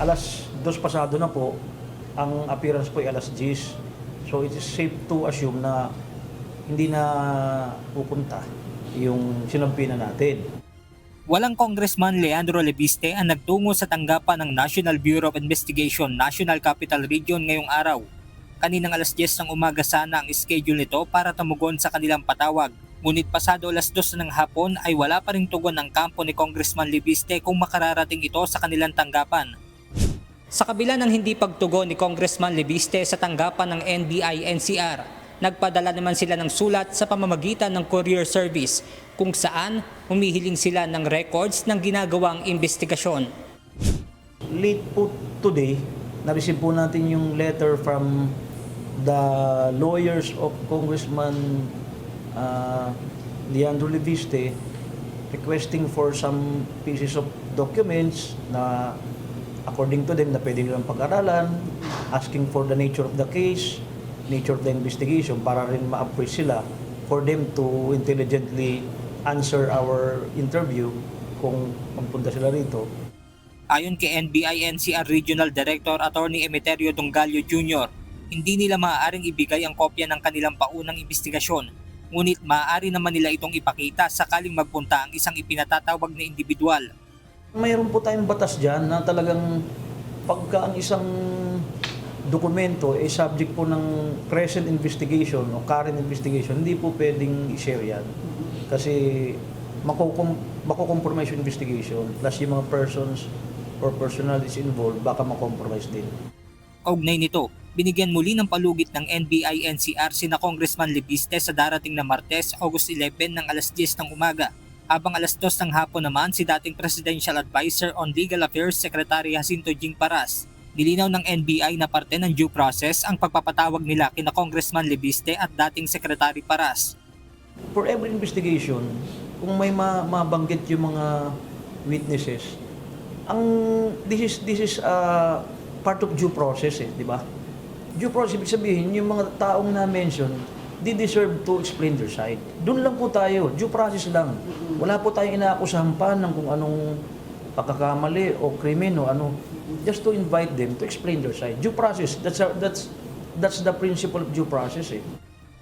2:00 pasado na po, ang appearance po ay 10:00. So it is safe to assume na hindi na pupunta yung sinampinan natin. Walang Congressman Leandro Lebiste ang nagtungo sa tanggapan ng National Bureau of Investigation National Capital Region ngayong araw. Kaninang 10:00 ng umaga sana ang schedule nito para tumugon sa kanilang patawag. Ngunit pasado 2:00 ng hapon ay wala pa ring tugon ng kampo ni Congressman Lebiste kung makararating ito sa kanilang tanggapan. Sa kabila ng hindi pagtugon ni Congressman Lebiste sa tanggapan ng NBI-NCR, nagpadala naman sila ng sulat sa pamamagitan ng courier service kung saan humihiling sila ng records ng ginagawang investigasyon. Late po today, na-receive po natin yung letter from the lawyers of Congressman Leandro Lebiste requesting for some pieces of documents na according to them na pwede nilang pag-aralan, asking for the nature of the case, nature of the investigation para rin ma-appraise sila for them to intelligently answer our interview kung magpunta sila rito. Ayon kay NBI-NCR Regional Director Attorney Emeterio Dongallo Jr., hindi nila maaaring ibigay ang kopya ng kanilang paunang investigasyon, ngunit maaari naman nila itong ipakita sakaling magpunta ang isang ipinatatawag na individual. Mayroon po tayong batas dyan na talagang pagka ang isang dokumento ay subject po ng present investigation o current investigation, hindi po pwedeng i-share yan. Kasi makukompromise yung investigation plus yung mga persons or personalities involved baka makompromise din. Kaugnay nito, binigyan muli ng palugit ng NBI-NCR sina Congressman Lebiste sa darating na Martes, August 11 ng 10:00 ng umaga. Habang 2:00 ng hapon naman si dating Presidential Advisor on Legal Affairs Secretary Jacinto Jing Paras. Nilinaw ng NBI na parte ng due process ang pagpapatawag nila kina Congressman Lebiste at dating Secretary Paras. For every investigation, kung may mabanggit yung mga witnesses, this is part of due process, di ba? Due process, ibig sabihin, yung mga taong na-mention, they deserve to explain their side. Doon lang po tayo, due process lang. Wala po tayong inaakusahan pa ng kung anong pagkakamali o krimen o ano. Just to invite them to explain their side. Due process, that's the principle of due process eh.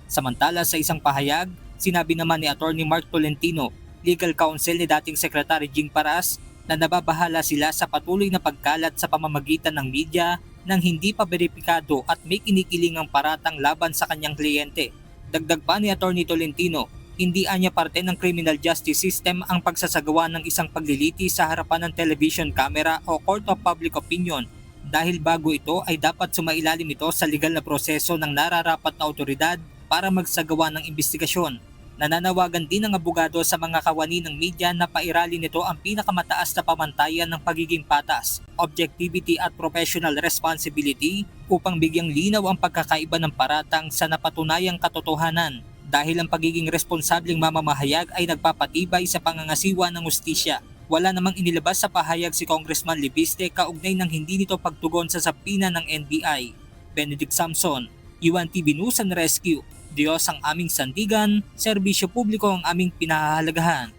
Samantala sa isang pahayag, sinabi naman ni Attorney Mark Tolentino, legal counsel ni dating Secretary Jing Paras, na nababahala sila sa patuloy na pagkalat sa pamamagitan ng media nang hindi pa beripikado at may kinikilingang paratang laban sa kanyang kliyente. Dagdag pa ni Attorney Tolentino, hindi anya parte ng criminal justice system ang pagsasagawa ng isang pagliliti sa harapan ng television camera o court of public opinion dahil bago ito ay dapat sumailalim ito sa legal na proseso ng nararapat na otoridad para magsagawa ng investigasyon. Nananawagan din ng abogado sa mga kawani ng media na pairalin nito ang pinakamataas na pamantayan ng pagiging patas, objectivity at professional responsibility upang bigyang linaw ang pagkakaiba ng paratang sa napatunayang katotohanan dahil ang pagiging responsableng mamamahayag ay nagpapatibay sa pangangasiwa ng hustisya. Wala namang inilabas sa pahayag si Congressman Lebiste kaugnay ng hindi nito pagtugon sa sapina ng NBI. Benedict Samson, UNTV News and Rescue. Diyos ang aming sandigan, serbisyo publiko ang aming pinahahalagahan.